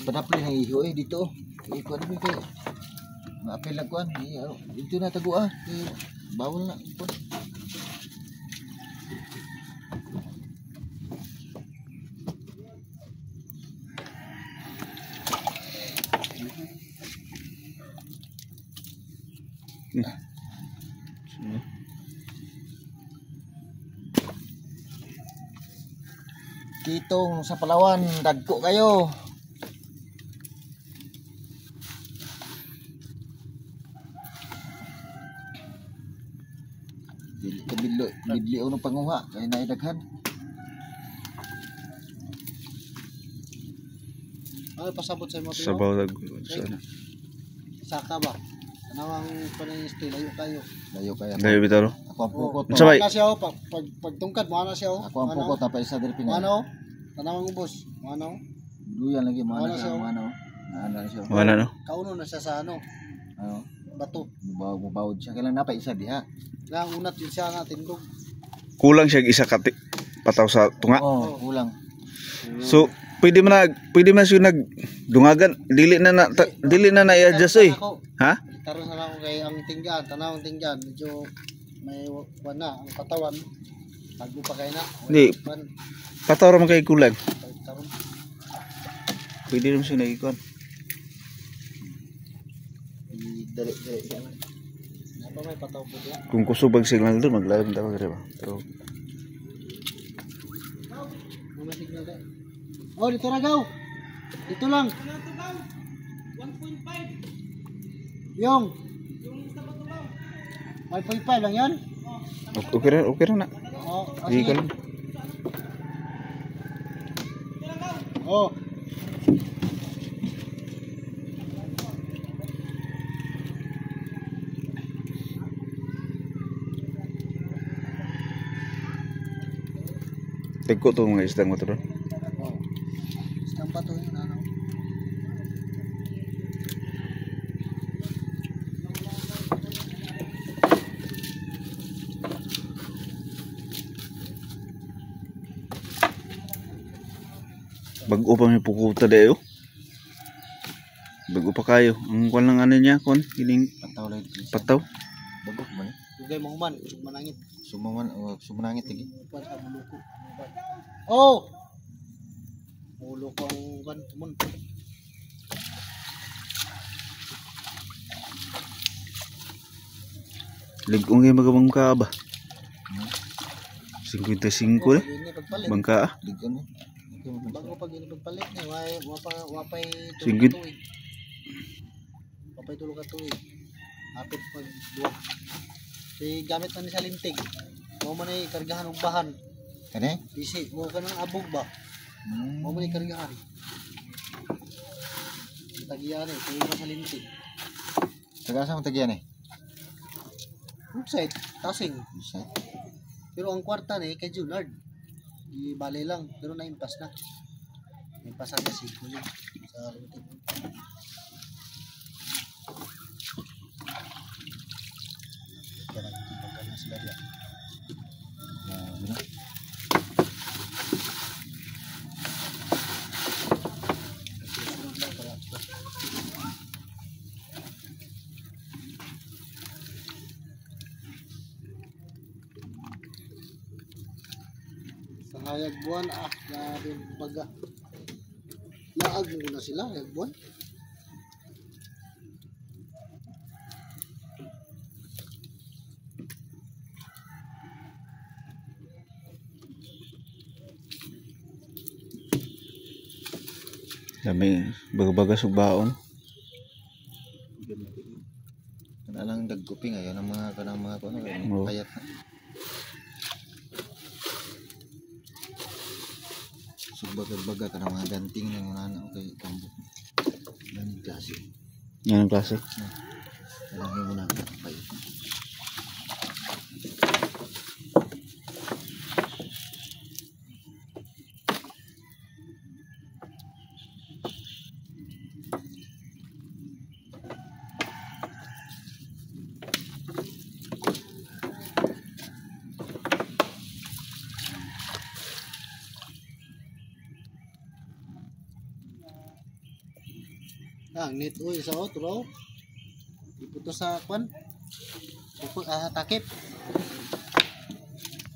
Panapli ng iho dito. Ikaw na kay maapil na kuan. Dito na taguan. Bawal na. Kitong sa Palawan, dagko kayo. Dili ka bidli ng panguha kay naidaghan. Ano pasabot sa mo? Sabaw lag sana. Saka ba? Anawang paninistay layo kayo. Dayo bitaro. Ako ang pukot. Sabay. Ana siya pagtungkad mo ana siya. Ako ang pukot na pa isa diri pinay. Ano? Tanawang ubos. Ano? Duyan lagi Wala mana siya. sa mana. Ana siya. Wala no. Kauno na siya sa ano? Ano? Bato. Mubawod siya kailan na pa isa diha. Nga unat yun siya nga tindog. Kulang siya isa ka pataw sa tunga. Oh, kulang. So pwede man siya nagdungagan. Dili na i-adjust oy. Ha? Karon sa ako kay ang tinggan, tanawang tinggan medyo may wana ang katawan. Bago pa kay na. Di. Pataw ra man kay kulang. Karon Pwede naman siya nagikuan. Dali siya. apa may pataw po diya. Kung kusubag signal doon, maglalim tawag rin ba? Pero May signal ka. Oh, dito na gaw. Dito lang. 1.5. Yung sa bato gaw. 1.5 lang 'yan. okay na. Oh, Hindi ka lang. Oh. Tagko to mga isdang mo to doon. Oh. Isang bato yun ano. Bago pa may pukuta dayo. Bago pa kayo. Ang kwan lang ano niya, kwan, kining Pataw lang. pataw. Bagok man. Dugay mo human, manangit. Sumanangit lagi. Upan sa buluko. Oh. Ulo ko ang kan tumun. Ligong yung magabang ka ba? 55 Ini pagpalit. bangka ah. Digon ni. Bago pag ini pagpalit ni wapay Singgit. tuig. Wapay tulog ka tuig. Hapit pag duwa. Si gamit man ni sa lintig. Mo man ay kargahan og bahan. Kani? Isi mo ka nang abog ba? Mo man ay kargahan. Tagiyan ni tuig mo sa lintig. Tagasa mo tagyan eh. Website tasing. Isa. Pero ang kwarta ni kay Junard. Di bale lang pero na-impas na. Impas na si Kuya sa lintig. Kaya nagtipag na sila diyan. Ano? Sa hayag buwan na rin baga. Laag mo na sila hayag buwan. Dami baga-baga subaon. Kana lang dagkuping ayo ng mga kanang mga kuno Oo. payat na. Baga kanang mga ganting ng mga anak kay kambok. Yan klase. Yan ang klase. Kanang mo na payat. Ang net uy sa otro. Iputo sa kwan. Takip.